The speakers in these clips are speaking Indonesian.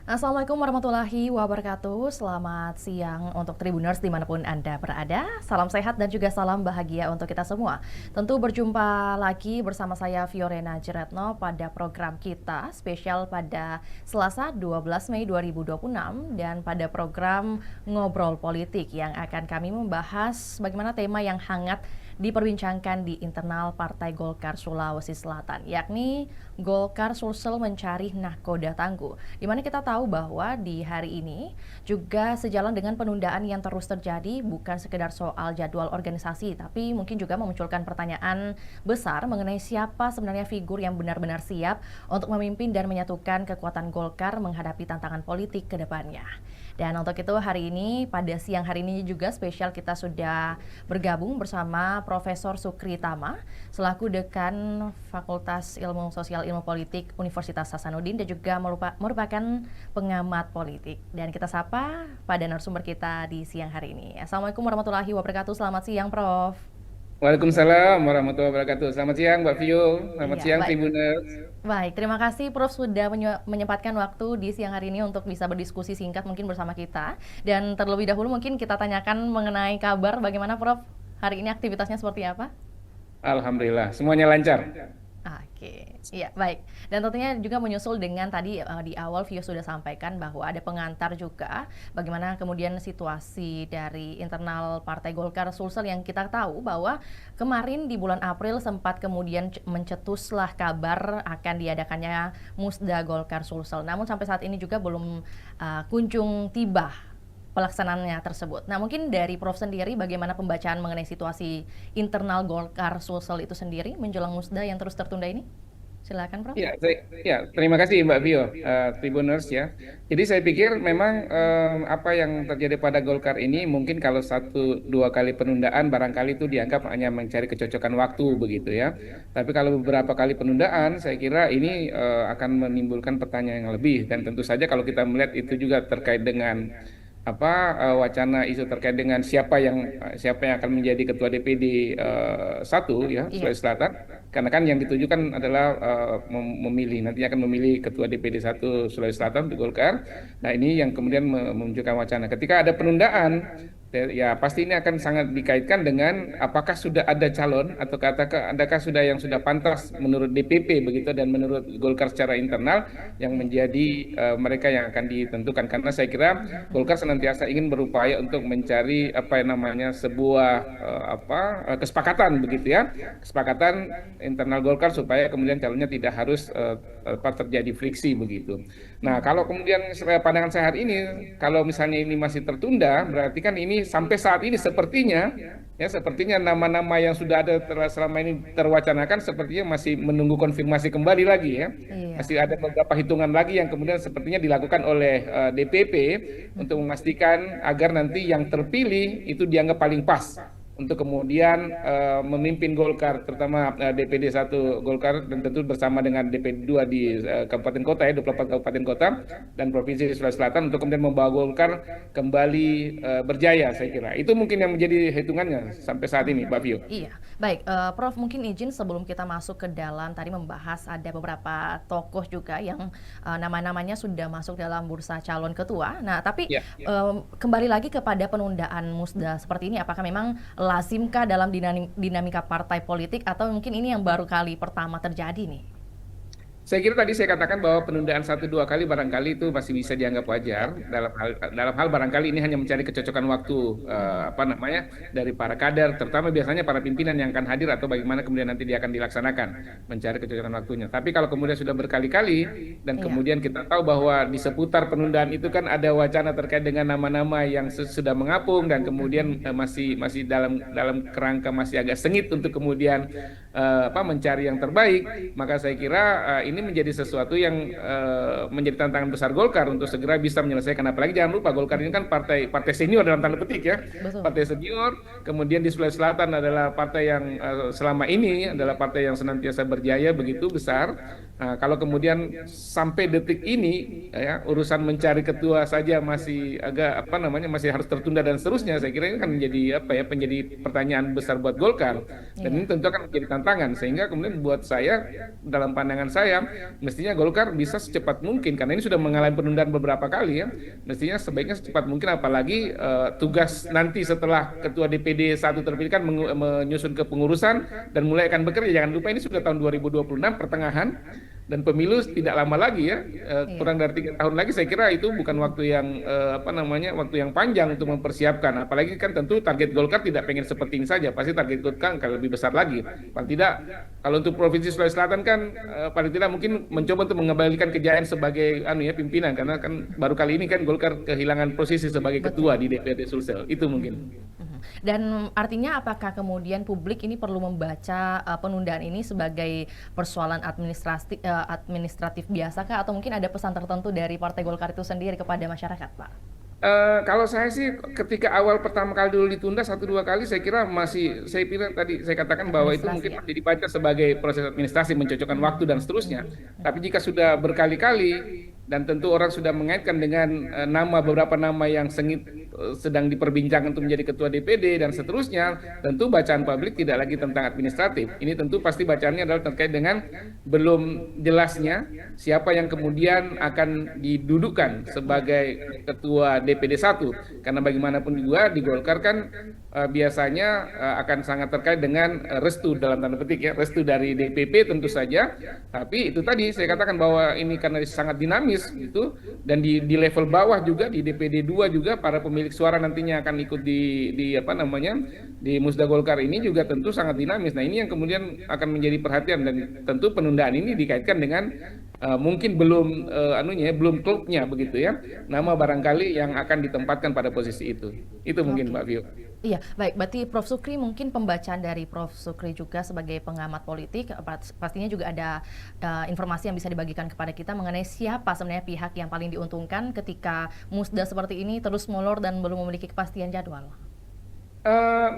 Assalamualaikum warahmatullahi wabarakatuh. Selamat siang untuk Tribuners dimanapun Anda berada. Salam sehat dan juga salam bahagia untuk kita semua. Tentu berjumpa lagi bersama saya Fiorena Jeretno pada program kita spesial pada Selasa 12 Mei 2026 dan pada program Ngobrol Politik yang akan kami membahas bagaimana tema yang hangat diperbincangkan di internal Partai Golkar Sulawesi Selatan, yakni Golkar Sulsel mencari nahkoda tangguh. Di mana kita tahu bahwa di hari ini juga sejalan dengan penundaan yang terus terjadi, bukan sekedar soal jadwal organisasi, tapi mungkin juga memunculkan pertanyaan besar mengenai siapa sebenarnya figur yang benar-benar siap untuk memimpin dan menyatukan kekuatan Golkar menghadapi tantangan politik ke depannya. Dan untuk itu hari ini, pada siang hari ini juga spesial kita sudah bergabung bersama Profesor Sukri Tama, selaku Dekan Fakultas Ilmu Sosial Ilmu Politik Universitas Hasanuddin dan juga merupakan pengamat politik. Dan kita sapa pada narasumber kita di siang hari ini. Assalamualaikum warahmatullahi wabarakatuh, selamat siang Prof. Waalaikumsalam warahmatullahi wabarakatuh. Selamat siang Mbak Vio, selamat Iya, siang baik. Tribuners. Baik, terima kasih Prof sudah menyempatkan waktu di siang hari ini untuk bisa berdiskusi singkat mungkin bersama kita. Dan terlebih dahulu mungkin kita tanyakan mengenai kabar bagaimana Prof hari ini aktivitasnya seperti apa? Alhamdulillah, semuanya lancar. Oke, iya baik. Dan tentunya juga menyusul dengan tadi di awal Vio sudah sampaikan bahwa ada pengantar juga bagaimana kemudian situasi dari internal Partai Golkar Sulsel yang kita tahu bahwa kemarin di bulan April sempat kemudian mencetuslah kabar akan diadakannya Musda Golkar Sulsel. Namun sampai saat ini juga belum kunjung tiba pelaksanaannya tersebut. Nah, mungkin dari Prof sendiri bagaimana pembacaan mengenai situasi internal Golkar Sulsel itu sendiri menjelang Musda yang terus tertunda ini? Silakan, Prof. Terima kasih Mbak Vio, Tribuners ya. Jadi saya pikir memang apa yang terjadi pada Golkar ini mungkin kalau satu dua kali penundaan barangkali itu dianggap hanya mencari kecocokan waktu begitu ya. Tapi kalau beberapa kali penundaan, saya kira ini akan menimbulkan pertanyaan yang lebih dan tentu saja kalau kita melihat itu juga terkait dengan wacana isu terkait dengan siapa yang akan menjadi ketua DPD 1 ya Iya. Sulawesi Selatan karena kan yang ditujukan adalah memilih nantinya akan memilih ketua DPD 1 Sulawesi Selatan di Golkar. Nah, ini yang kemudian memunculkan wacana ketika ada penundaan ya pasti ini akan sangat dikaitkan dengan apakah sudah ada calon atau adakah sudah yang sudah pantas menurut DPP begitu dan menurut Golkar secara internal yang menjadi mereka yang akan ditentukan karena saya kira Golkar senantiasa ingin berupaya untuk mencari apa yang namanya sebuah kesepakatan begitu ya, kesepakatan internal Golkar supaya kemudian calonnya tidak harus terjadi friksi begitu. Nah, kalau kemudian pandangan saya hari ini, kalau misalnya ini masih tertunda, berarti kan ini sampai saat ini sepertinya nama-nama yang sudah ada selama ini terwacanakan sepertinya masih menunggu konfirmasi kembali lagi ya. Iya. Masih ada beberapa hitungan lagi yang kemudian sepertinya dilakukan oleh DPP untuk memastikan agar nanti yang terpilih itu dianggap paling pas untuk kemudian memimpin Golkar, terutama DPD 1 Golkar dan tentu bersama dengan DPD 2 di kabupaten kota ya, 24 kabupaten kota dan provinsi Sulawesi Selatan untuk kemudian membawa Golkar kembali berjaya saya kira. Itu mungkin yang menjadi hitungannya sampai saat ini, Mbak Vio. Iya, baik, Prof mungkin izin sebelum kita masuk ke dalam tadi membahas ada beberapa tokoh juga yang nama-namanya sudah masuk dalam bursa calon ketua. Nah, tapi Ya. kembali lagi kepada penundaan Musda seperti ini, apakah memang lazimkah dalam dinamika partai politik atau mungkin ini yang baru kali pertama terjadi nih? Saya kira tadi saya katakan bahwa penundaan satu dua kali barangkali itu masih bisa dianggap Ya. wajar dalam hal barangkali ini hanya mencari kecocokan waktu dari para kader terutama biasanya para pimpinan yang akan hadir atau bagaimana kemudian nanti dia akan dilaksanakan mencari kecocokan waktunya. Tapi kalau kemudian sudah berkali-kali dan Iya. kemudian kita tahu bahwa di seputar penundaan itu kan ada wacana terkait dengan nama-nama yang sudah mengapung dan kemudian masih dalam kerangka masih agak sengit untuk kemudian mencari yang terbaik, maka saya kira ini menjadi sesuatu yang menjadi tantangan besar Golkar untuk segera bisa menyelesaikan. Apalagi jangan lupa Golkar ini kan partai senior dalam tanda petik ya, Betul. partai senior. Kemudian di Sulawesi Selatan adalah partai yang selama ini adalah partai yang senantiasa berjaya begitu besar. Nah, kalau kemudian sampai detik ini ya urusan mencari ketua saja masih agak masih harus tertunda dan seterusnya, saya kira ini kan menjadi menjadi pertanyaan besar buat Golkar dan Iya. ini tentu akan menjadi tantangan tangan, sehingga kemudian buat saya, dalam pandangan saya, mestinya Golkar bisa secepat mungkin, karena ini sudah mengalami penundaan beberapa kali ya, mestinya sebaiknya secepat mungkin, apalagi tugas nanti setelah Ketua DPD 1 terpilih kan menyusun ke pengurusan dan mulai akan bekerja. Jangan lupa ini sudah tahun 2026 pertengahan, dan pemilu tidak lama lagi ya, Iya. kurang dari 3 tahun lagi. Saya kira itu bukan waktu yang waktu yang panjang untuk mempersiapkan. Apalagi kan tentu target Golkar tidak pengen seperti ini saja, pasti target Golkar akan lebih besar lagi. Paling tidak kalau untuk Provinsi Sulawesi Selatan kan paling tidak mungkin mencoba untuk mengembalikan kejayaan sebagai pimpinan, karena kan baru kali ini kan Golkar kehilangan posisi sebagai ketua Betul. di DPD Sulsel. Itu mungkin. Mhm. Dan artinya apakah kemudian publik ini perlu membaca penundaan ini sebagai persoalan administratif biasa kah, atau mungkin ada pesan tertentu dari Partai Golkar itu sendiri kepada masyarakat, Pak? Kalau saya sih ketika awal pertama kali dulu ditunda 1-2 kali, saya kira masih, saya pikir tadi saya katakan bahwa itu Administrasi mungkin ya. masih dibaca sebagai proses administrasi, mencocokkan waktu dan seterusnya. Tapi jika sudah berkali-kali dan tentu orang sudah mengaitkan dengan beberapa nama yang sedang diperbincangkan untuk menjadi ketua DPD dan seterusnya, tentu bacaan publik tidak lagi tentang administratif. Ini tentu pasti bacaannya adalah terkait dengan belum jelasnya siapa yang kemudian akan didudukkan sebagai ketua DPD 1, karena bagaimanapun juga di Golkar kan biasanya akan sangat terkait dengan restu, dalam tanda petik ya, restu dari DPP tentu saja. Tapi itu tadi saya katakan bahwa ini karena sangat dinamis gitu, dan di level bawah juga di DPD 2 juga para pemilik suara nantinya akan ikut di Musda Golkar ini juga tentu sangat dinamis. Nah, ini yang kemudian akan menjadi perhatian, dan tentu penundaan ini dikaitkan dengan mungkin belum klubnya begitu ya, nama barangkali yang akan ditempatkan pada posisi itu. Itu mungkin Oke. Mbak Vio. Iya, baik. Berarti Prof. Sukri, mungkin pembacaan dari Prof. Sukri juga sebagai pengamat politik, pastinya juga ada informasi yang bisa dibagikan kepada kita mengenai siapa sebenarnya pihak yang paling diuntungkan ketika musda seperti ini terus molor dan belum memiliki kepastian jadwal.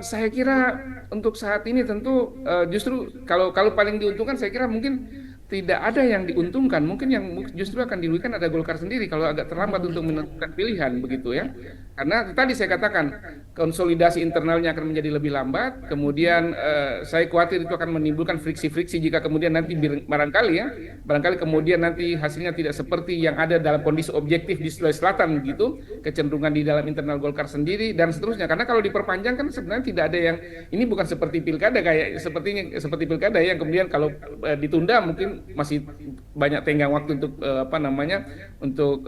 Saya kira untuk saat ini tentu justru kalau paling diuntungkan, saya kira mungkin tidak ada yang diuntungkan. Mungkin yang justru akan dirugikan ada Golkar sendiri kalau agak terlambat untuk menentukan pilihan begitu ya. Karena tadi saya katakan konsolidasi internalnya akan menjadi lebih lambat. Kemudian saya khawatir itu akan menimbulkan friksi-friksi jika kemudian nanti barangkali kemudian nanti hasilnya tidak seperti yang ada dalam kondisi objektif di Sulawesi Selatan gitu, kecenderungan di dalam internal Golkar sendiri dan seterusnya. Karena kalau diperpanjang kan sebenarnya tidak ada yang, ini bukan seperti pilkada seperti pilkada yang kemudian kalau ditunda mungkin masih banyak tenggang waktu untuk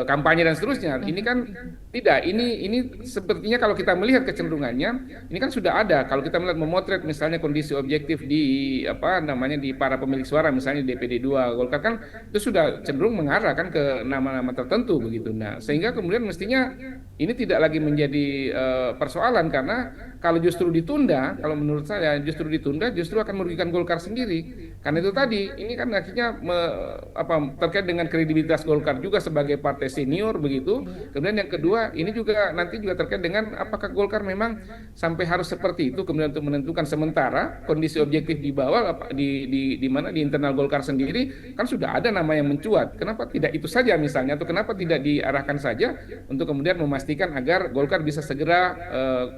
kampanye dan seterusnya. Ini kan tidak, ini sepertinya kalau kita melihat kecenderungannya ini kan sudah ada. Kalau kita melihat memotret misalnya kondisi objektif di di para pemilik suara misalnya DPD 2 Golkar kan itu sudah cenderung mengarah kan ke nama-nama tertentu begitu. Nah, sehingga kemudian mestinya ini tidak lagi menjadi persoalan, karena kalau justru ditunda, kalau menurut saya justru ditunda justru akan merugikan Golkar sendiri. Karena itu tadi, ini kan akhirnya terkait dengan kredibilitas Golkar juga sebagai partai senior begitu. Kemudian yang kedua, ini juga nanti juga terkait dengan apakah Golkar memang sampai harus seperti itu kemudian untuk menentukan, sementara kondisi objektif di bawah di internal Golkar sendiri kan sudah ada nama yang mencuat. Kenapa tidak itu saja misalnya, atau kenapa tidak diarahkan saja untuk kemudian memastikan agar Golkar bisa segera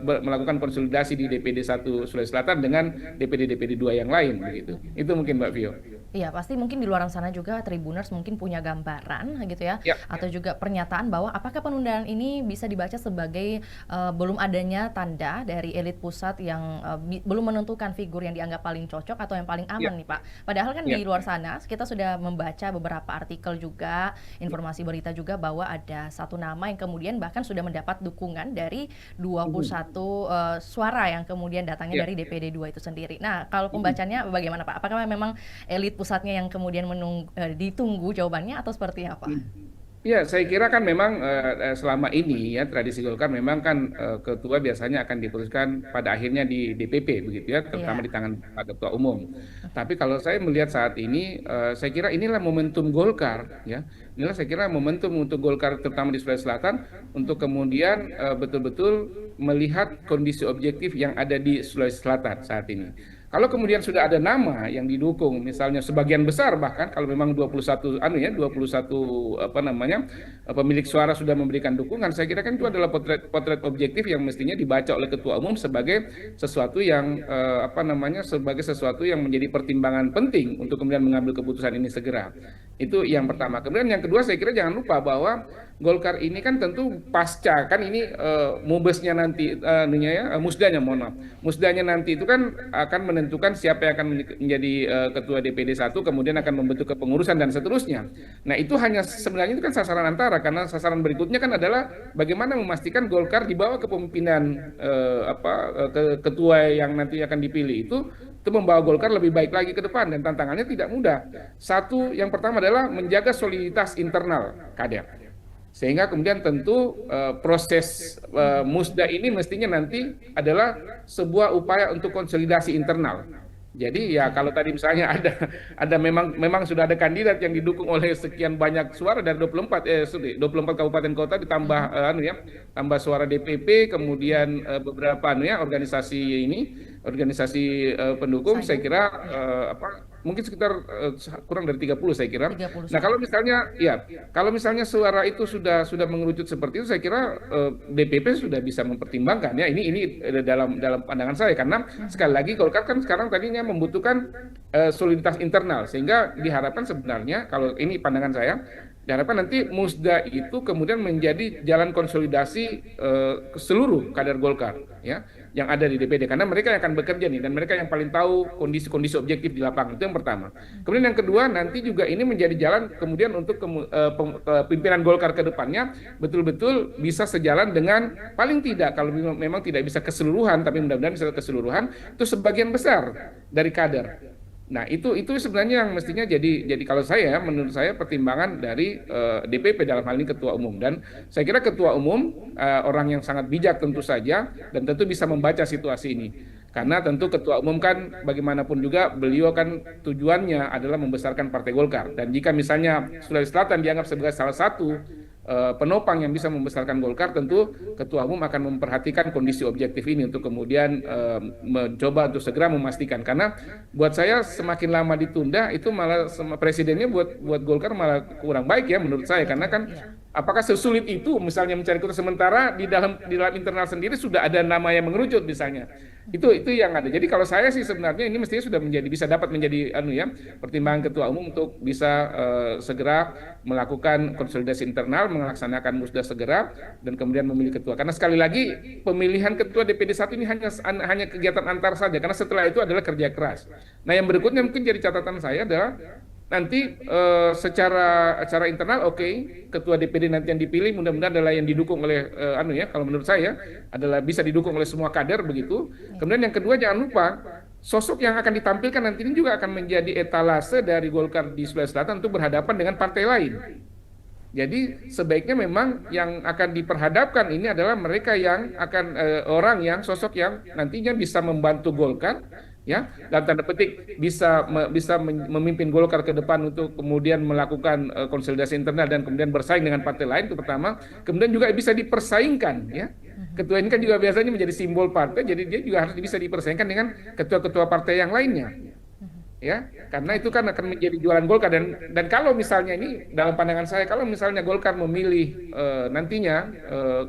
melakukan konsolidasi di DPD 1 Sulawesi Selatan dengan DPD 2 yang lain begitu. Itu mungkin Mbak Vio. Iya, pasti mungkin di luar sana juga Tribuners mungkin punya gambaran gitu ya, Ya. atau juga pernyataan bahwa apakah penundaan ini bisa dibaca sebagai belum adanya tanda dari elit pusat yang belum menentukan figur yang dianggap paling cocok atau yang paling Ya. aman nih Pak. Padahal kan Ya. di luar sana kita sudah membaca beberapa artikel juga, informasi berita juga bahwa ada satu nama yang kemudian bahkan sudah mendapat dukungan dari 21 suara yang kemudian datangnya Ya. dari DPD 2 itu sendiri. Nah, kalau pembacanya bagaimana Pak? Apakah memang elit pusatnya yang kemudian ditunggu jawabannya atau seperti apa? Ya, saya kira kan memang selama ini ya tradisi Golkar memang kan ketua biasanya akan diputuskan pada akhirnya di DPP begitu ya, terutama Iya. di tangan Pak Ketua Umum. Tapi kalau saya melihat saat ini, saya kira inilah momentum Golkar ya. Inilah saya kira momentum untuk Golkar terutama di Sulawesi Selatan untuk kemudian betul-betul melihat kondisi objektif yang ada di Sulawesi Selatan saat ini. Kalau kemudian sudah ada nama yang didukung, misalnya sebagian besar bahkan kalau memang 21 21 apa namanya pemilik suara sudah memberikan dukungan, saya kira kan itu adalah potret objektif yang mestinya dibaca oleh ketua umum sebagai sesuatu yang apa namanya sebagai sesuatu yang menjadi pertimbangan penting untuk kemudian mengambil keputusan ini segera. Itu yang pertama. Kemudian yang kedua saya kira jangan lupa bahwa Golkar ini kan tentu pasca kan ini mubesnya nanti musdanya mohon maaf. Musdanya nanti itu kan akan menentukan siapa yang akan menjadi ketua DPD 1 kemudian akan membentuk kepengurusan dan seterusnya. Nah, itu hanya sebenarnya itu kan sasaran antara karena sasaran berikutnya kan adalah bagaimana memastikan Golkar di bawah kepemimpinan ketua yang nanti akan dipilih itu membawa Golkar lebih baik lagi ke depan dan tantangannya tidak mudah. Satu, yang pertama adalah menjaga soliditas internal kader. Sehingga kemudian tentu proses musda ini mestinya nanti adalah sebuah upaya untuk konsolidasi internal. Jadi ya kalau tadi misalnya ada memang sudah ada kandidat yang didukung oleh sekian banyak suara dari 24 kabupaten kota ditambah tambah suara DPP kemudian beberapa organisasi pendukung saya kira mungkin sekitar kurang dari 30 saya kira. 30 Nah, kalau misalnya suara itu sudah mengerucut seperti itu saya kira DPP sudah bisa mempertimbangkan ya ini dalam pandangan saya karena sekali lagi Golkar kan sekarang tadinya membutuhkan soliditas internal sehingga diharapkan sebenarnya kalau ini pandangan saya diharapkan nanti musda itu kemudian menjadi jalan konsolidasi seluruh kader Golkar ya yang ada di DPD karena mereka yang akan bekerja nih dan mereka yang paling tahu kondisi-kondisi objektif di lapangan itu yang pertama. Kemudian yang kedua nanti juga ini menjadi jalan kemudian untuk pimpinan Golkar ke depannya betul-betul bisa sejalan dengan paling tidak kalau memang tidak bisa keseluruhan tapi mudah-mudahan bisa keseluruhan itu sebagian besar dari kader. Nah, itu sebenarnya yang mestinya jadi kalau menurut saya pertimbangan dari DPP dalam hal ini ketua umum dan saya kira ketua umum orang yang sangat bijak tentu saja dan tentu bisa membaca situasi ini. Karena tentu ketua umum kan bagaimanapun juga beliau kan tujuannya adalah membesarkan Partai Golkar dan jika misalnya Sulawesi Selatan dianggap sebagai salah satu penopang yang bisa membesarkan Golkar, tentu ketua umum akan memperhatikan kondisi objektif ini untuk kemudian mencoba untuk segera memastikan karena buat saya semakin lama ditunda itu malah presidennya buat Golkar malah kurang baik ya menurut saya karena kan apakah sesulit itu misalnya mencari ketua sementara di dalam internal sendiri sudah ada nama yang mengerucut misalnya itu yang ada. Jadi kalau saya sih sebenarnya ini mestinya sudah bisa dapat menjadi pertimbangan ketua umum untuk bisa segera melakukan konsolidasi internal, melaksanakan musda segera dan kemudian memilih ketua. Karena sekali lagi pemilihan ketua DPD 1 ini hanya kegiatan antar saja karena setelah itu adalah kerja keras. Nah, yang berikutnya mungkin jadi catatan saya adalah nanti secara internal ketua DPD nanti yang dipilih mudah-mudahan adalah yang didukung oleh kalau menurut saya adalah bisa didukung oleh semua kader begitu. Kemudian yang kedua jangan lupa sosok yang akan ditampilkan nanti ini juga akan menjadi etalase dari Golkar di Sulawesi Selatan untuk berhadapan dengan partai lain. Jadi sebaiknya memang yang akan diperhadapkan ini adalah mereka yang akan sosok yang nantinya bisa membantu Golkar ya dalam tanda petik bisa memimpin Golkar ke depan untuk kemudian melakukan konsolidasi internal dan kemudian bersaing dengan partai lain itu pertama, kemudian juga bisa dipersaingkan ya. Ketua ini kan juga biasanya menjadi simbol partai, jadi dia juga harus bisa dipersaingkan dengan ketua-ketua partai yang lainnya. Ya, karena itu kan akan menjadi jualan Golkar dan kalau misalnya ini dalam pandangan saya kalau misalnya Golkar memilih nantinya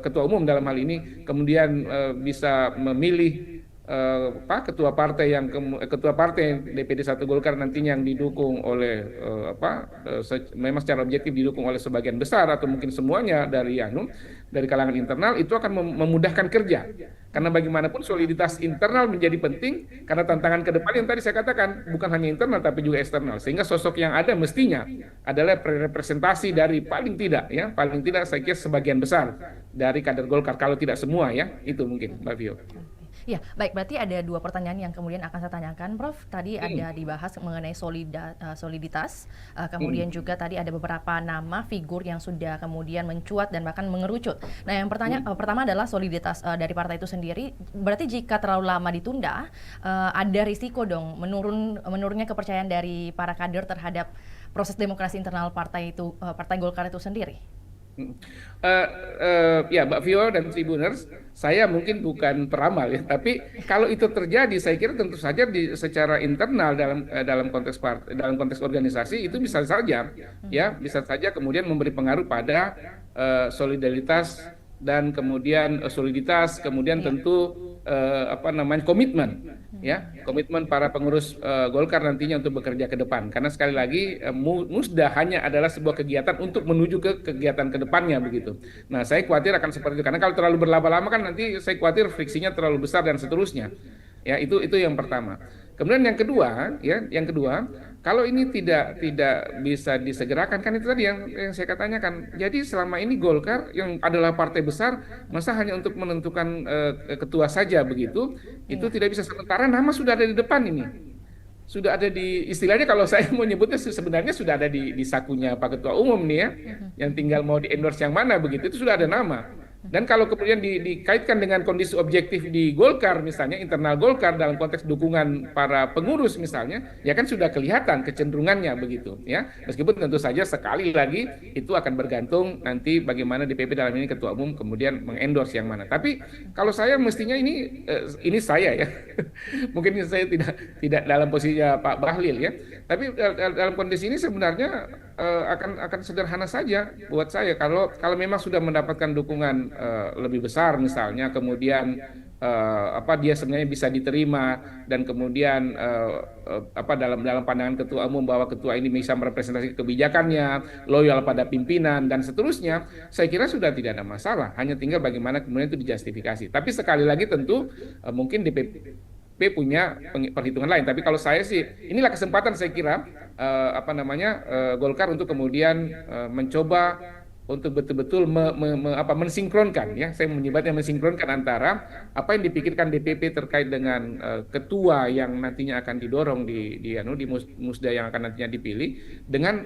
ketua umum dalam hal ini kemudian bisa memilih ketua partai DPD 1 Golkar nantinya yang didukung oleh memang secara objektif didukung oleh sebagian besar atau mungkin semuanya dari kalangan internal itu akan memudahkan kerja karena bagaimanapun soliditas internal menjadi penting karena tantangan ke depan yang tadi saya katakan bukan hanya internal tapi juga eksternal sehingga sosok yang ada mestinya adalah representasi dari paling tidak saya kira sebagian besar dari kader Golkar kalau tidak semua ya itu mungkin Mbak Vio. Ya, baik. Berarti ada dua pertanyaan yang kemudian akan saya tanyakan, Prof. Tadi ada dibahas mengenai soliditas, kemudian juga tadi ada beberapa nama figur yang sudah kemudian mencuat dan bahkan mengerucut. Nah, yang pertama adalah soliditas dari partai itu sendiri. Berarti jika terlalu lama ditunda, ada risiko dong menurunnya kepercayaan dari para kader terhadap proses demokrasi internal partai Golkar itu sendiri. Mm. Ya, Mbak Vio dan Tribuners, saya mungkin bukan peramal ya, tapi kalau itu terjadi, saya kira tentu saja secara internal dalam konteks organisasi itu bisa saja, ya, bisa saja kemudian memberi pengaruh pada solidaritas dan kemudian soliditas, kemudian Iya. tentu apa namanya komitmen, ya, komitmen para pengurus Golkar nantinya untuk bekerja ke depan. Karena sekali lagi Musda hanya adalah sebuah kegiatan untuk menuju ke kegiatan ke depannya begitu. Nah, saya khawatir akan seperti itu karena kalau terlalu berlama-lama kan nanti saya khawatir friksinya terlalu besar dan seterusnya. Ya, itu yang pertama. Kemudian yang kedua, ya, yang kedua, kalau ini tidak bisa disegerakan kan itu tadi yang saya katakan. Jadi selama ini Golkar yang adalah partai besar, masa hanya untuk menentukan ketua saja begitu, itu Iya. tidak bisa sementara nama sudah ada di depan ini. Sudah ada di istilahnya kalau saya mau nyebutnya sebenarnya sudah ada di sakunya Pak Ketua Umum nih ya, yang tinggal mau di endorse yang mana begitu itu sudah ada nama. Dan kalau kemudian dikaitkan dengan kondisi objektif di Golkar misalnya internal Golkar dalam konteks dukungan para pengurus misalnya, ya kan sudah kelihatan kecenderungannya begitu ya. Meskipun tentu saja sekali lagi itu akan bergantung nanti bagaimana DPP dalam ini Ketua Umum kemudian mengendorse yang mana. Tapi kalau saya mestinya ini saya ya. Mungkin saya tidak dalam posisinya Pak Bahlil ya. Tapi dalam kondisi ini sebenarnya akan sederhana saja buat saya kalau memang sudah mendapatkan dukungan lebih besar misalnya kemudian apa dia sebenarnya bisa diterima dan kemudian apa dalam pandangan ketua umum bahwa ketua ini bisa merepresentasi kebijakannya, loyal pada pimpinan dan seterusnya, saya kira sudah tidak ada masalah. Hanya tinggal bagaimana kemudian itu dijustifikasi. Tapi sekali lagi tentu mungkin DPP punya perhitungan lain. Tapi kalau saya sih, inilah kesempatan saya kira apa namanya Golkar untuk kemudian mencoba untuk betul-betul mensinkronkan ya, saya menyebutnya mensinkronkan antara apa yang dipikirkan DPP terkait dengan ketua yang nantinya akan didorong di musda yang akan nantinya dipilih dengan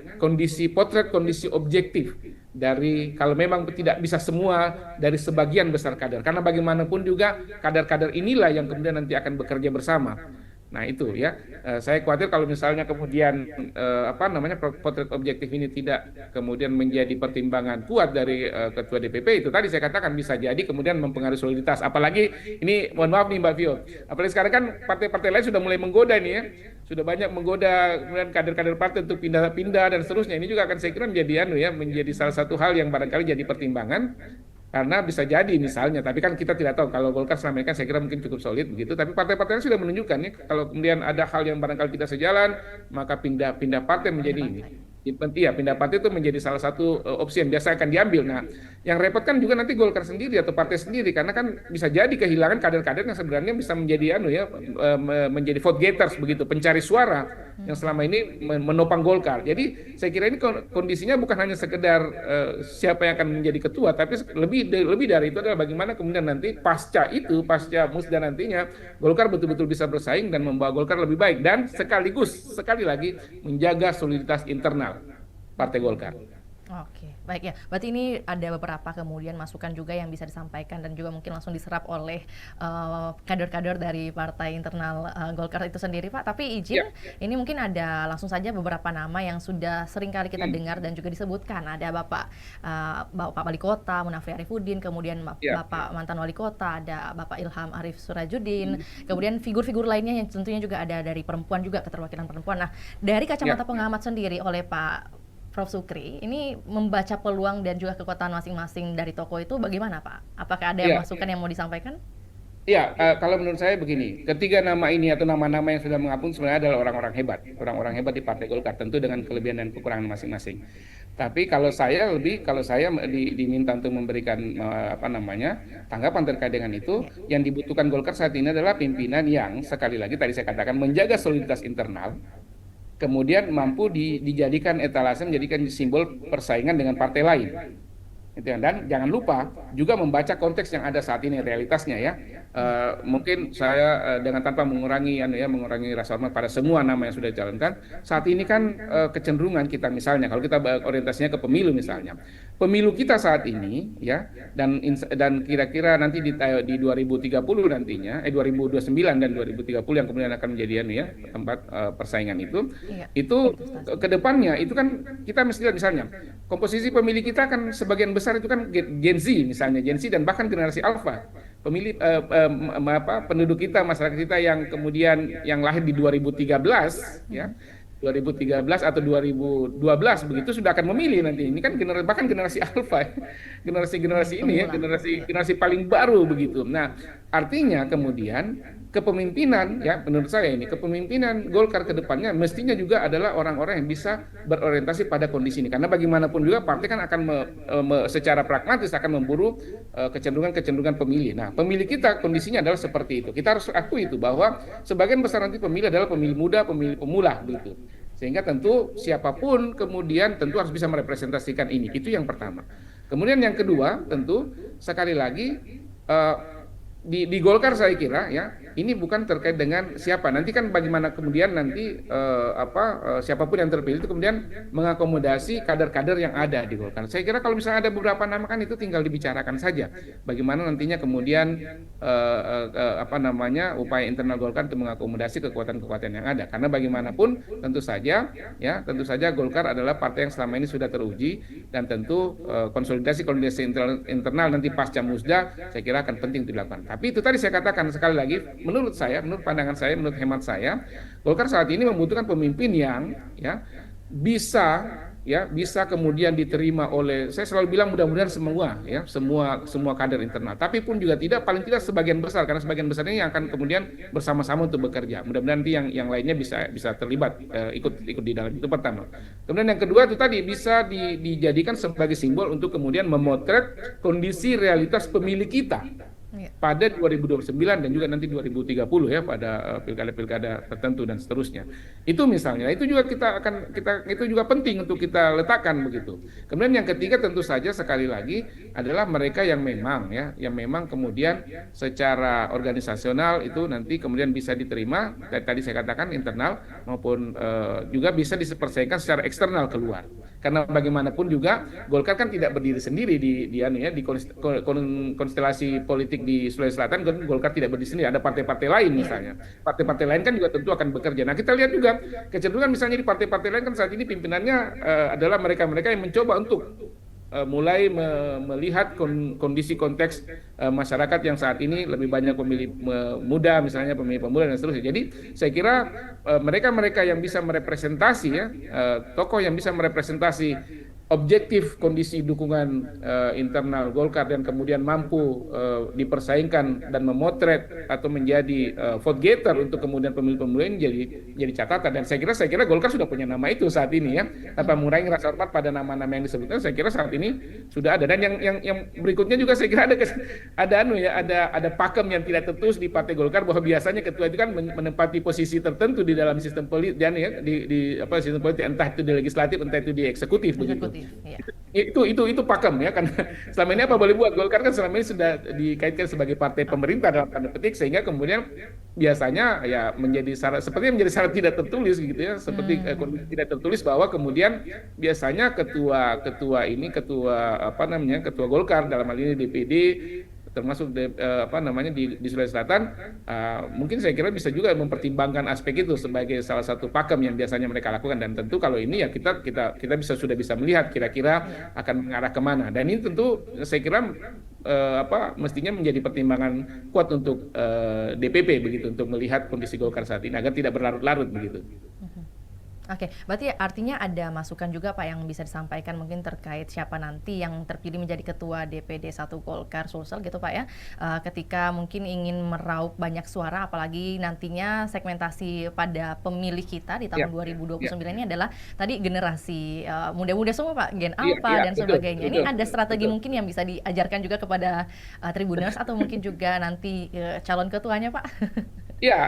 potret kondisi objektif dari kalau memang tidak bisa semua dari sebagian besar kader karena bagaimanapun juga kader-kader inilah yang kemudian nanti akan bekerja bersama. Nah itu ya, saya khawatir kalau misalnya kemudian apa namanya potret objektif ini tidak kemudian menjadi pertimbangan kuat dari ketua DPP itu tadi saya katakan bisa jadi kemudian mempengaruhi soliditas. Apalagi ini mohon maaf nih Mbak Vio, apalagi sekarang kan partai-partai lain sudah mulai menggoda nih ya, sudah banyak menggoda kemudian kader-kader partai untuk pindah-pindah dan seterusnya. Ini juga akan saya kira menjadi salah satu hal yang barangkali jadi pertimbangan karena bisa jadi misalnya, tapi kan kita tidak tahu kalau Golkar selama ini kan saya kira mungkin cukup solid begitu, tapi partai-partai sudah menunjukkan ya kalau kemudian ada hal yang barangkali tidak sejalan, maka pindah partai menjadi ini. Iya, pindah partai itu menjadi salah satu opsi yang biasa akan diambil. Nah, yang repot kan juga nanti Golkar sendiri atau partai sendiri karena kan bisa jadi kehilangan kader-kader yang sebenarnya bisa menjadi menjadi vote getters begitu, pencari suara yang selama ini menopang Golkar. Jadi saya kira ini kondisinya bukan hanya sekedar siapa yang akan menjadi ketua, tapi lebih dari itu adalah bagaimana kemudian nanti pasca musda nantinya Golkar betul-betul bisa bersaing dan membawa Golkar lebih baik dan sekali lagi menjaga soliditas internal Partai Golkar. Oke, baik ya. Berarti ini ada beberapa kemudian masukan juga yang bisa disampaikan dan juga mungkin langsung diserap oleh kader-kader dari partai internal Golkar itu sendiri, Pak. Tapi izin, ini mungkin ada langsung saja beberapa nama yang sudah sering kali kita dengar dan juga disebutkan. Ada Bapak Wali Kota Munafri Arifuddin, kemudian Bapak mantan Wali Kota, ada Bapak Ilham Arif Surajudin, kemudian figur-figur lainnya yang tentunya juga ada dari perempuan juga, keterwakilan perempuan. Nah, dari kacamata pengamat sendiri oleh Pak Prof. Sukri, ini membaca peluang dan juga kekuatan masing-masing dari tokoh itu bagaimana Pak? Apakah ada masukan yang mau disampaikan? Ya, kalau menurut saya begini, ketiga nama ini atau nama-nama yang sudah mengapung sebenarnya adalah orang-orang hebat di Partai Golkar, tentu dengan kelebihan dan kekurangan masing-masing. Tapi kalau saya diminta untuk memberikan apa namanya tanggapan terkait dengan itu, yang dibutuhkan Golkar saat ini adalah pimpinan yang sekali lagi tadi saya katakan menjaga soliditas internal, kemudian mampu dijadikan etalase, menjadikan simbol persaingan dengan partai lain. Dan jangan lupa juga membaca konteks yang ada saat ini realitasnya ya. Mungkin saya dengan tanpa mengurangi mengurangi rasa hormat pada semua nama yang sudah dicalonkan. Saat ini kan kecenderungan kita misalnya kalau kita orientasinya ke pemilu misalnya. Pemilu kita saat ini ya dan kira-kira nanti di 2030 nantinya 2029 dan 2030 yang kemudian akan menjadi tempat persaingan Iya, itu ke depannya itu kan kita mesti lihat misalnya komposisi pemilih kita kan sebagian besar itu kan Gen Z misalnya Gen Z dan bahkan generasi Alpha pemilih penduduk kita masyarakat kita yang kemudian yang lahir di 2013 ya 2013 atau 2012 begitu sudah akan memilih nanti ini kan bahkan generasi alfa ya. Generasi-generasi ini ya pemula. generasi paling baru begitu. Nah artinya kemudian kepemimpinan ya menurut saya ini kepemimpinan Golkar ke depannya mestinya juga adalah orang-orang yang bisa berorientasi pada kondisi ini karena bagaimanapun juga partai kan akan secara pragmatis akan memburu kecenderungan-kecenderungan pemilih. Nah pemilih kita kondisinya adalah seperti itu kita harus akui itu bahwa sebagian besar nanti pemilih adalah pemilih muda pemilih pemula begitu sehingga tentu siapapun kemudian tentu harus bisa merepresentasikan ini itu yang pertama. Kemudian yang kedua tentu sekali lagi eh, di Golkar saya kira ya ini bukan terkait dengan siapa nanti kan bagaimana kemudian nanti siapapun yang terpilih itu kemudian mengakomodasi kader-kader yang ada di Golkar. Saya kira kalau misalnya ada beberapa nama kan itu tinggal dibicarakan saja bagaimana nantinya kemudian upaya internal Golkar untuk mengakomodasi kekuatan-kekuatan yang ada karena bagaimanapun tentu saja Golkar adalah partai yang selama ini sudah teruji dan tentu konsolidasi internal nanti pasca musda saya kira akan penting dilakukan. Tapi itu tadi saya katakan sekali lagi, menurut pandangan saya, menurut hemat saya, Golkar saat ini membutuhkan pemimpin yang bisa kemudian diterima oleh, saya selalu bilang mudah-mudahan semua kader internal. Tapi pun juga paling tidak sebagian besar, karena sebagian besar ini yang akan kemudian bersama-sama untuk bekerja. Mudah-mudahan nanti yang lainnya bisa terlibat ikut di dalam itu pertama. Kemudian yang kedua itu tadi bisa dijadikan sebagai simbol untuk kemudian memotret kondisi realitas pemilih kita pada 2029 dan juga nanti 2030 ya pada pilkada-pilkada tertentu dan seterusnya. Itu misalnya, itu juga itu juga penting untuk kita letakkan begitu. Kemudian yang ketiga tentu saja sekali lagi adalah mereka yang memang kemudian secara organisasional itu nanti kemudian bisa diterima tadi saya katakan internal maupun juga bisa dipersaingkan secara eksternal keluar. Karena bagaimanapun juga Golkar kan tidak berdiri sendiri di konstelasi politik di Sulawesi Selatan. Golkar tidak berdiri sendiri, ada partai-partai lain misalnya. Partai-partai lain kan juga tentu akan bekerja. Nah kita lihat juga kecenderungan misalnya di partai-partai lain kan saat ini pimpinannya adalah mereka-mereka yang mencoba untuk mulai melihat kondisi konteks masyarakat yang saat ini lebih banyak pemilih muda misalnya pemilih pemuda dan seterusnya. Jadi saya kira mereka-mereka yang bisa merepresentasi tokoh yang bisa merepresentasi objektif kondisi dukungan internal Golkar dan kemudian mampu dipersaingkan dan memotret atau menjadi vote getter untuk kemudian pemilih-pemilih ini jadi catatan dan saya kira Golkar sudah punya nama itu saat ini ya tanpa mengurangi rasa hormat pada nama-nama yang disebutkan saya kira saat ini sudah ada dan yang berikutnya juga saya kira ada pakem yang tidak tertulis di Partai Golkar bahwa biasanya ketua itu kan menempati posisi tertentu di dalam sistem politik dan di sistem politik entah itu di legislatif entah itu di eksekutif begitu. Iya. Itu pakem ya karena selama ini apa boleh buat Golkar kan selama ini sudah dikaitkan sebagai partai pemerintah dalam tanda petik sehingga kemudian biasanya ya sepertinya menjadi syarat tidak tertulis gitu ya seperti tidak tertulis bahwa kemudian biasanya ketua Golkar dalam hal ini DPD termasuk di Sulawesi Selatan mungkin saya kira bisa juga mempertimbangkan aspek itu sebagai salah satu pakem yang biasanya mereka lakukan dan tentu kalau ini ya kita sudah bisa melihat kira-kira akan mengarah kemana dan ini tentu saya kira mestinya menjadi pertimbangan kuat untuk DPP begitu untuk melihat kondisi Golkar saat ini agar tidak berlarut-larut begitu. Oke, berarti artinya ada masukan juga Pak yang bisa disampaikan mungkin terkait siapa nanti yang terpilih menjadi ketua DPD 1 Golkar Sulsel gitu Pak ya. Ketika mungkin ingin meraup banyak suara apalagi nantinya segmentasi pada pemilih kita di tahun 2029 ini adalah tadi generasi muda-muda semua Pak, Gen Alpha dan sebagainya. Ini ada strategi mungkin yang bisa diajarkan juga kepada Tribuners atau mungkin juga nanti calon ketuanya Pak. Ya,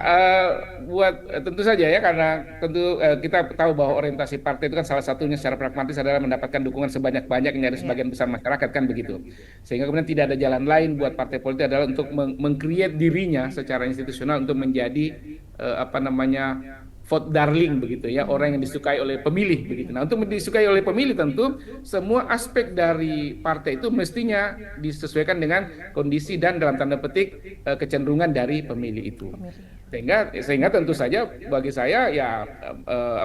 buat tentu saja ya karena tentu kita tahu bahwa orientasi partai itu kan salah satunya secara pragmatis adalah mendapatkan dukungan sebanyak-banyaknya dari Iya. sebagian besar masyarakat kan begitu. Sehingga kemudian tidak ada jalan lain buat partai politik adalah untuk meng-create dirinya secara institusional untuk menjadi apa namanya vote darling begitu ya, orang yang disukai oleh pemilih begitu. Nah, untuk disukai oleh pemilih tentu semua aspek dari partai itu mestinya disesuaikan dengan kondisi dan dalam tanda petik kecenderungan dari pemilih itu. Pemilih. Sehingga tentu saja bagi saya ya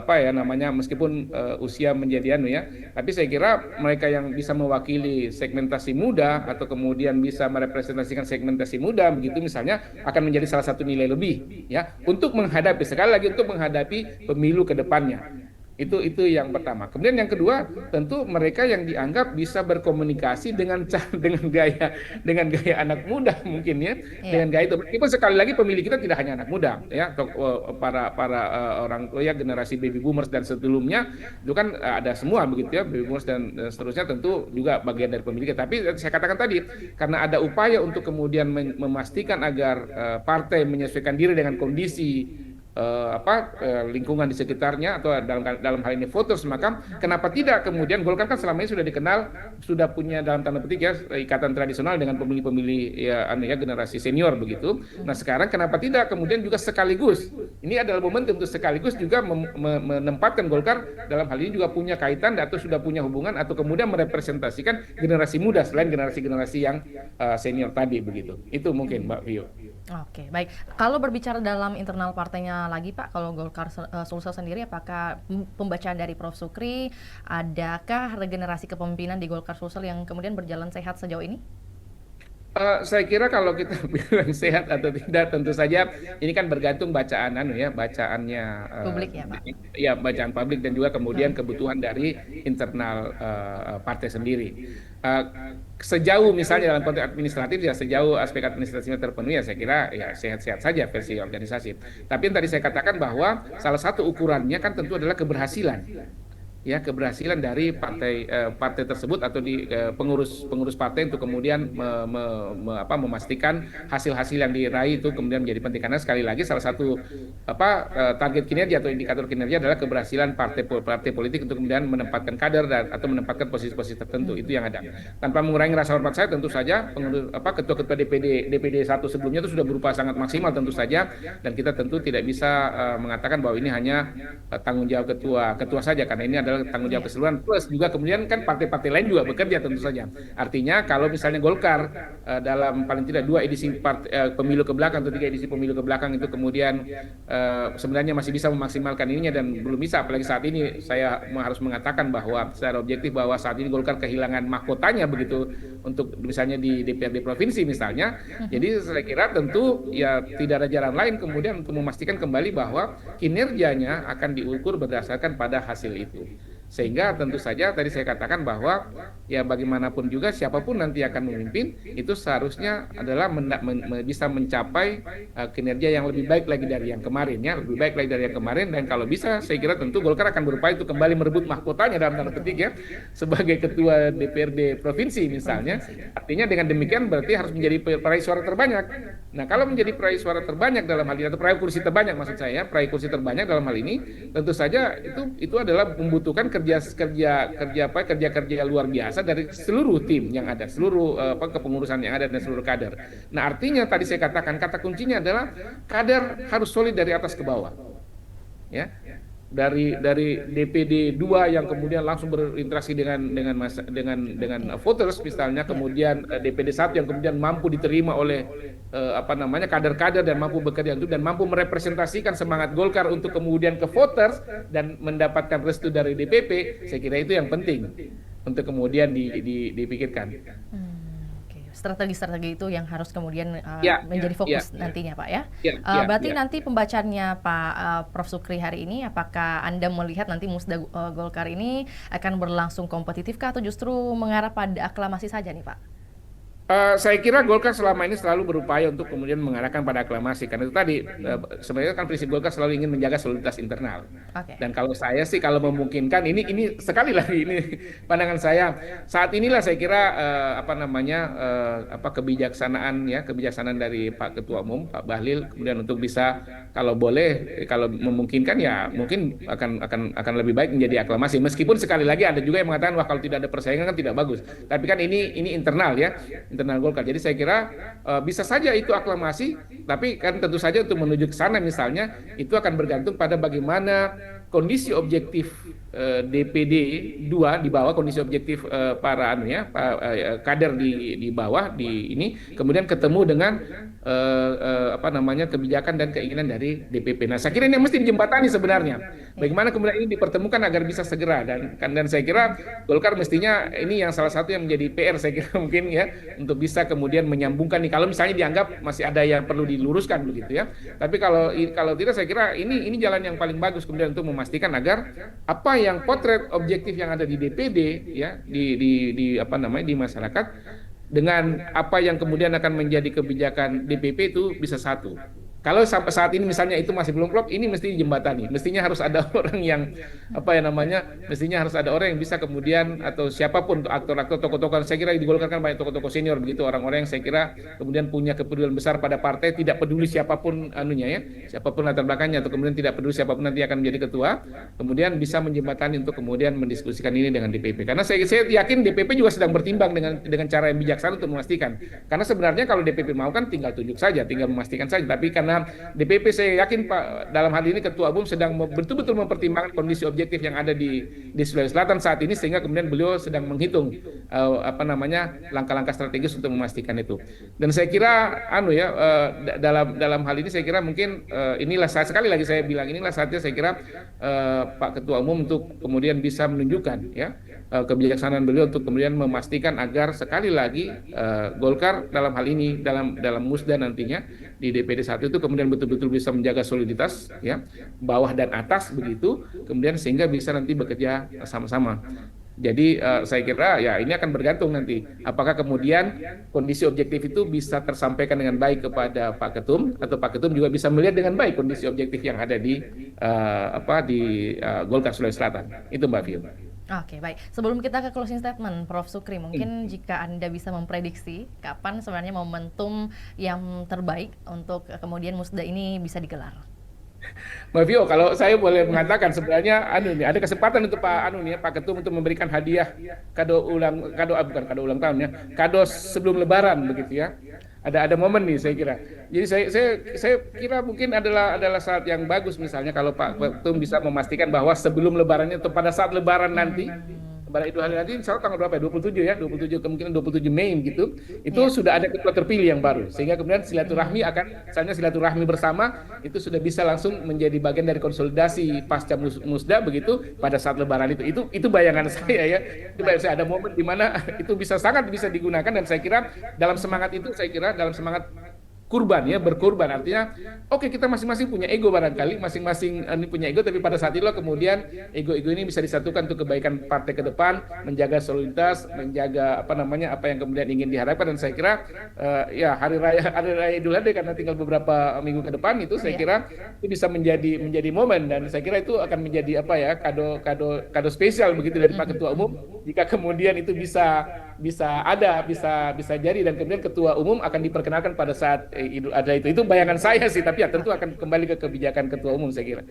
apa ya namanya meskipun usia menjadi anu ya, tapi saya kira mereka yang bisa mewakili segmentasi muda atau kemudian bisa merepresentasikan segmentasi muda begitu misalnya akan menjadi salah satu nilai lebih ya untuk menghadapi sekali lagi untuk menghadapi pemilu ke depannya. Itu yang pertama. Kemudian yang kedua, tentu mereka yang dianggap bisa berkomunikasi dengan dengan gaya anak muda mungkin ya, Iya. dengan gaya itu. Meskipun sekali lagi pemilih kita tidak hanya anak muda ya, atau para orang tua ya generasi baby boomers dan sebelumnya itu kan ada semua begitu ya, baby boomers dan seterusnya tentu juga bagian dari pemilih kita. Tapi saya katakan tadi karena ada upaya untuk kemudian memastikan agar partai menyesuaikan diri dengan kondisi lingkungan di sekitarnya atau dalam hal ini voters maka kenapa tidak kemudian Golkar kan selama ini sudah dikenal sudah punya dalam tanda petik ya ikatan tradisional dengan pemilih-pemilih ya, ya generasi senior begitu. Nah sekarang kenapa tidak kemudian juga sekaligus ini adalah momentum untuk sekaligus juga menempatkan Golkar dalam hal ini juga punya kaitan atau sudah punya hubungan atau kemudian merepresentasikan generasi muda selain generasi-generasi yang senior tadi begitu. Itu mungkin Mbak Vio. Oke, baik. Kalau berbicara dalam internal partainya lagi, Pak, kalau Golkar Sulsel sendiri, apakah pembacaan dari Prof. Sukri, adakah regenerasi kepemimpinan di Golkar Sulsel yang kemudian berjalan sehat sejauh ini? Saya kira kalau kita bilang sehat atau tidak tentu saja ini kan bergantung bacaan anu ya bacaannya Publik ya, Pak? ya bacaan publik dan juga kemudian kebutuhan dari internal partai sendiri. Eh, Sejauh misalnya dalam konteks administratif ya sejauh aspek administratifnya terpenuhi ya saya kira ya sehat-sehat saja versi organisasi. Tapi yang tadi saya katakan bahwa salah satu ukurannya kan tentu adalah keberhasilan ya keberhasilan dari partai tersebut atau di pengurus partai untuk kemudian memastikan hasil-hasil yang diraih itu kemudian menjadi penting karena sekali lagi salah satu target kinerja atau indikator kinerja adalah keberhasilan partai politik untuk kemudian menempatkan kader atau menempatkan posisi-posisi tertentu itu yang ada tanpa mengurangi rasa hormat saya tentu saja ketua-ketua DPD 1 sebelumnya itu sudah berupa sangat maksimal tentu saja dan kita tentu tidak bisa mengatakan bahwa ini hanya tanggung jawab ketua saja karena ini adalah tanggung jawab keseluruhan plus juga kemudian kan partai-partai lain juga bekerja tentu saja. Artinya kalau misalnya Golkar dalam paling tidak 2 edisi pemilu ke belakang atau 3 edisi pemilu ke belakang itu kemudian sebenarnya masih bisa memaksimalkan ininya dan belum bisa apalagi saat ini saya harus mengatakan bahwa secara objektif bahwa saat ini Golkar kehilangan mahkotanya begitu untuk misalnya di DPRD provinsi misalnya. Jadi saya kira tentu ya tidak ada jalan lain kemudian untuk memastikan kembali bahwa kinerjanya akan diukur berdasarkan pada hasil itu. Sehingga tentu saja tadi saya katakan bahwa ya bagaimanapun juga siapapun nanti akan memimpin itu seharusnya adalah bisa mencapai kinerja yang lebih baik lagi dari yang kemarin ya, lebih baik lagi dari yang kemarin dan kalau bisa saya kira tentu Golkar akan berupaya untuk kembali merebut mahkotanya dalam tanda petik ya sebagai ketua DPRD provinsi misalnya. Artinya dengan demikian berarti harus menjadi peraih suara terbanyak. Nah, kalau menjadi peraih suara terbanyak dalam hal ini atau peraih kursi terbanyak maksud saya, peraih kursi terbanyak dalam hal ini tentu saja itu adalah membutuhkan kerja luar biasa dari seluruh tim yang ada, seluruh kepengurusan yang ada dan seluruh kader. Nah, artinya tadi saya katakan kata kuncinya adalah kader harus solid dari atas ke bawah. Ya. Dari DPD 2 yang kemudian langsung berinteraksi dengan voters misalnya kemudian DPD 1 yang kemudian mampu diterima oleh kader-kader dan mampu bekerja itu dan mampu merepresentasikan semangat Golkar untuk kemudian ke voters dan mendapatkan restu dari DPP saya kira itu yang penting untuk kemudian dipikirkan. Strategi-strategi itu yang harus kemudian menjadi fokus nantinya Pak ya. Berarti nanti pembacaannya Pak Prof. Sukri hari ini apakah Anda melihat nanti Musda Golkar ini akan berlangsung kompetitif kah atau justru mengarah pada aklamasi saja nih Pak? Saya kira Golkar selama ini selalu berupaya untuk kemudian mengarahkan pada aklamasi karena itu tadi sebenarnya kan prinsip Golkar selalu ingin menjaga soliditas internal. Oke. Dan kalau saya sih kalau memungkinkan ini sekali lagi ini pandangan saya saat inilah saya kira apa namanya kebijaksanaan ya kebijaksanaan dari Pak Ketua Umum Pak Bahlil kemudian untuk bisa kalau boleh kalau memungkinkan ya mungkin akan lebih baik menjadi aklamasi meskipun sekali lagi ada juga yang mengatakan wah kalau tidak ada persaingan kan tidak bagus. Tapi kan ini internal ya internal Golkar. Jadi saya kira bisa saja itu aklamasi, tapi kan tentu saja untuk menuju ke sana misalnya itu akan bergantung pada bagaimana kondisi objektif DPD 2 di bawah kondisi objektif para kader di bawah di ini kemudian ketemu dengan apa namanya kebijakan dan keinginan dari DPP. Nah, saya kira ini yang mesti dijembatani sebenarnya. Bagaimana kemudian ini dipertemukan agar bisa segera dan saya kira Golkar mestinya ini yang salah satu yang menjadi PR saya kira mungkin ya untuk bisa kemudian menyambungkan nih kalau misalnya dianggap masih ada yang perlu diluruskan begitu ya. Tapi kalau tidak saya kira ini jalan yang paling bagus kemudian untuk memastikan agar apa yang potret objektif yang ada di DPD ya di apa namanya di masyarakat dengan apa yang kemudian akan menjadi kebijakan DPP itu bisa satu. Kalau sampai saat ini misalnya itu masih belum klop, ini mesti dijembatani. Mestinya harus ada orang yang apa ya namanya, mestinya harus ada orang yang bisa kemudian atau siapapun aktor-aktor tokoh-tokoh. Saya kira di Golkar kan banyak tokoh-tokoh senior begitu orang-orang yang saya kira kemudian punya kepedulian besar pada partai, tidak peduli siapapun anunya ya, siapapun latar belakangnya atau kemudian tidak peduli siapapun nanti akan menjadi ketua, kemudian bisa menjembatani untuk kemudian mendiskusikan ini dengan DPP. Karena saya yakin DPP juga sedang bertimbang dengan cara yang bijaksana untuk memastikan. Karena sebenarnya kalau DPP mau kan tinggal tunjuk saja, tinggal memastikan saja. Tapi karena DPP saya yakin Pak dalam hal ini Ketua Umum sedang betul-betul mempertimbangkan kondisi objektif yang ada di Sulawesi Selatan saat ini sehingga kemudian beliau sedang menghitung apa namanya langkah-langkah strategis untuk memastikan itu. Dan saya kira dalam hal ini saya kira mungkin inilah saat sekali lagi saya bilang inilah saatnya saya kira Pak Ketua Umum untuk kemudian bisa menunjukkan ya kebijaksanaan beliau untuk kemudian memastikan agar sekali lagi Golkar dalam hal ini dalam musda nantinya di DPD 1 itu kemudian betul-betul bisa menjaga soliditas ya bawah dan atas begitu kemudian sehingga bisa nanti bekerja sama-sama. Jadi saya kira ya ini akan bergantung nanti apakah kemudian kondisi objektif itu bisa tersampaikan dengan baik kepada Pak Ketum atau Pak Ketum juga bisa melihat dengan baik kondisi objektif yang ada di Golkar Sulawesi Selatan. Itu Mbak Fio. Oke, baik. Sebelum kita ke closing statement, Prof. Sukri, mungkin jika Anda bisa memprediksi kapan sebenarnya momentum yang terbaik untuk kemudian musda ini bisa digelar. Mbak Vio, kalau saya boleh mengatakan sebenarnya ada kesempatan untuk Pak Ketum untuk memberikan hadiah bukan kado ulang tahun ya, kado sebelum Lebaran begitu ya. Ada momen nih saya kira. Jadi saya kira mungkin adalah saat yang bagus misalnya kalau Pak Ketum bisa memastikan bahwa sebelum Lebarannya atau pada saat Lebaran nanti Lebaran Idul Adha nanti insya Allah tanggal berapa ya? 27 ya, 27 kemungkinan 27 Mei gitu. Itu sudah ada ketua terpilih yang baru. Sehingga kemudian silaturahmi bersama itu sudah bisa langsung menjadi bagian dari konsolidasi pasca musda begitu pada saat Lebaran itu. Itu bayangan saya ya. Itu bayangan saya ada momen di mana itu sangat bisa digunakan dan saya kira dalam semangat kurban ya berkurban artinya oke, kita masing-masing punya ego barangkali masing-masing ini punya ego tapi pada saat itu kemudian ego-ego ini bisa disatukan untuk kebaikan partai ke depan menjaga soliditas menjaga apa yang kemudian ingin diharapkan dan saya kira ya hari raya Idul Adha karena tinggal beberapa minggu ke depan itu saya kira itu bisa menjadi momen dan saya kira itu akan menjadi kado spesial begitu dari Pak Ketua Umum jika kemudian itu bisa jadi dan kemudian Ketua Umum akan diperkenalkan pada saat Idul Adha itu bayangan saya sih tapi ya tentu akan kembali ke kebijakan Ketua Umum saya kira.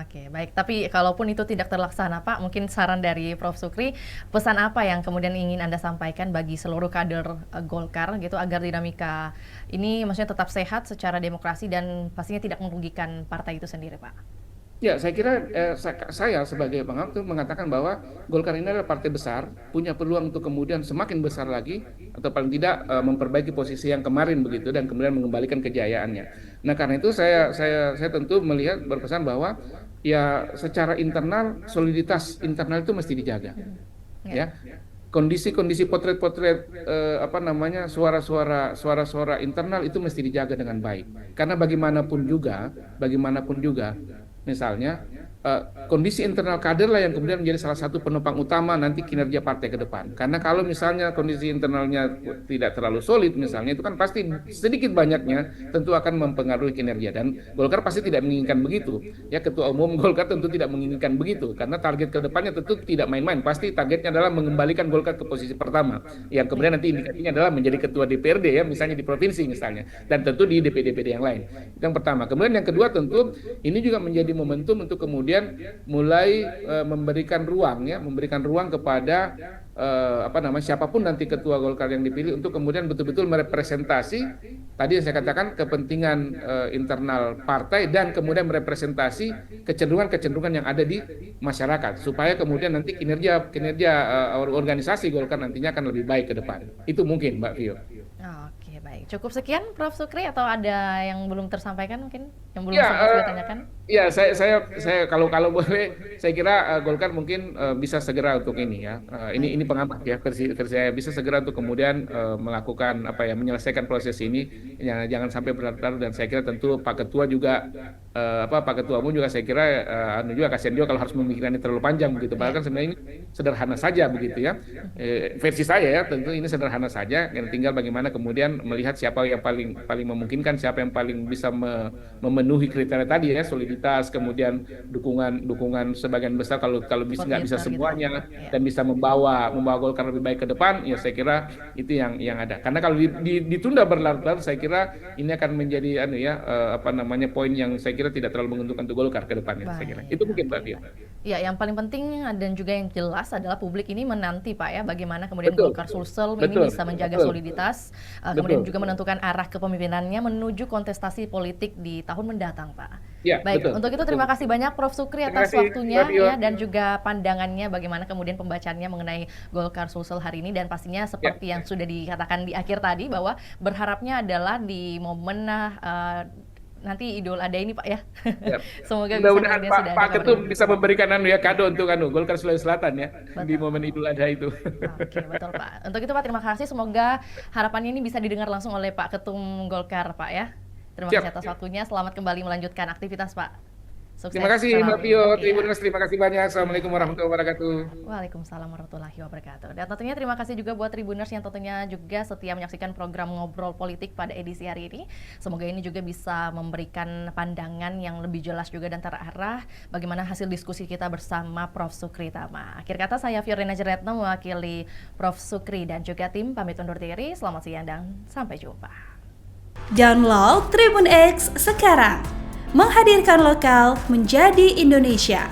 Oke, baik. Tapi kalaupun itu tidak terlaksana Pak, mungkin saran dari Prof. Sukri, pesan apa yang kemudian ingin Anda sampaikan bagi seluruh kader Golkar gitu agar dinamika ini maksudnya tetap sehat secara demokrasi dan pastinya tidak merugikan partai itu sendiri Pak? Ya, saya kira saya sebagai pengawal itu mengatakan bahwa Golkar ini adalah partai besar, punya peluang untuk kemudian semakin besar lagi, atau paling tidak memperbaiki posisi yang kemarin begitu dan kemudian mengembalikan kejayaannya. Nah, karena itu saya tentu melihat berpesan bahwa ya secara internal soliditas internal itu mesti dijaga, ya. Kondisi-kondisi potret-potret suara-suara internal itu mesti dijaga dengan baik. Karena bagaimanapun juga misalnya kondisi internal kader lah yang kemudian menjadi salah satu penopang utama nanti kinerja partai ke depan. Karena kalau misalnya kondisi internalnya tidak terlalu solid misalnya, itu kan pasti sedikit banyaknya tentu akan mempengaruhi kinerja, dan Golkar pasti tidak menginginkan begitu. Ya, Ketua Umum Golkar tentu tidak menginginkan begitu, karena target ke depannya tentu tidak main-main. Pasti targetnya adalah mengembalikan Golkar ke posisi pertama, yang kemudian nanti indikasinya adalah menjadi ketua DPRD ya, misalnya di provinsi misalnya, dan tentu di DPD-DPD yang lain. Itu yang pertama. Kemudian yang kedua tentu ini juga menjadi momentum untuk kemudian mulai memberikan ruang kepada siapapun nanti ketua Golkar yang dipilih untuk kemudian betul-betul merepresentasi tadi yang saya katakan kepentingan internal partai, dan kemudian merepresentasi kecenderungan yang ada di masyarakat, supaya kemudian nanti kinerja organisasi Golkar nantinya akan lebih baik ke depan. Itu mungkin, Mbak Vio. Oke, baik. Cukup sekian, Prof. Sukri, atau ada yang belum tersampaikan mungkin, yang belum Ya, sempat saya tanyakan? ya, saya kalau boleh, saya kira Golkar mungkin bisa segera untuk ini ya. Ini pengamat ya, versi saya, bisa segera untuk kemudian melakukan menyelesaikan proses ini. Jangan sampai berlarut-larut, dan saya kira tentu Pak Ketua juga Pak Ketua Umum juga saya kira kasihan juga kalau harus memikirkan ini terlalu panjang begitu. Padahal kan sebenarnya ini sederhana saja begitu ya. Versi saya ya, tentu ini sederhana saja. Tinggal bagaimana kemudian melihat siapa yang paling memungkinkan, siapa yang paling bisa memenuhi kriteria tadi ya, soliditas, kemudian dukungan sebagian besar, kalau bisa nggak bisa semuanya gitu, dan bisa membawa Golkar lebih baik ke depan, ya saya kira itu yang ada. Karena kalau ditunda berlarut-larut, saya kira ini akan menjadi poin yang saya kira tidak terlalu menguntungkan untuk Golkar ke depannya. Saya kira itu mungkin, Mbak Fia. Ya, yang paling penting dan juga yang jelas adalah publik ini menanti, Pak ya, bagaimana kemudian Golkar Sulsel ini bisa menjaga soliditas, kemudian juga menentukan arah kepemimpinannya menuju kontestasi politik di tahun mendatang, Pak. Ya, baik, untuk itu terima kasih banyak Prof. Sukri atas waktunya ya, dan juga pandangannya bagaimana kemudian pembacaannya mengenai Golkar Sulsel hari ini, dan pastinya seperti yang sudah dikatakan di akhir tadi bahwa berharapnya adalah di momen nanti Idul Adha ini, Pak ya. Semoga mudah-mudahan Pak Ketum bisa memberikan kado untuk Golkar Sulawesi Selatan ya, betul, di momen Idul Adha itu. Oke, betul Pak. Untuk itu Pak, terima kasih. Semoga harapannya ini bisa didengar langsung oleh Pak Ketum Golkar, Pak ya. Terima kasih atas waktunya. Selamat kembali melanjutkan aktivitas, Pak. Sukses. Terima kasih Mbak Pio, Tribuners, terima kasih banyak. Assalamualaikum warahmatullahi wabarakatuh. Waalaikumsalam warahmatullahi wabarakatuh. Dan tentunya terima kasih juga buat Tribuners yang tentunya juga setia menyaksikan program Ngobrol Politik pada edisi hari ini. Semoga ini juga bisa memberikan pandangan yang lebih jelas juga dan terarah bagaimana hasil diskusi kita bersama Prof. Sukri Tama. Akhir kata, saya Fiorena Jeretno mewakili Prof. Sukri dan juga tim pamit undur diri. Selamat siang dan sampai jumpa. Download Tribun X sekarang. Menghadirkan lokal menjadi Indonesia.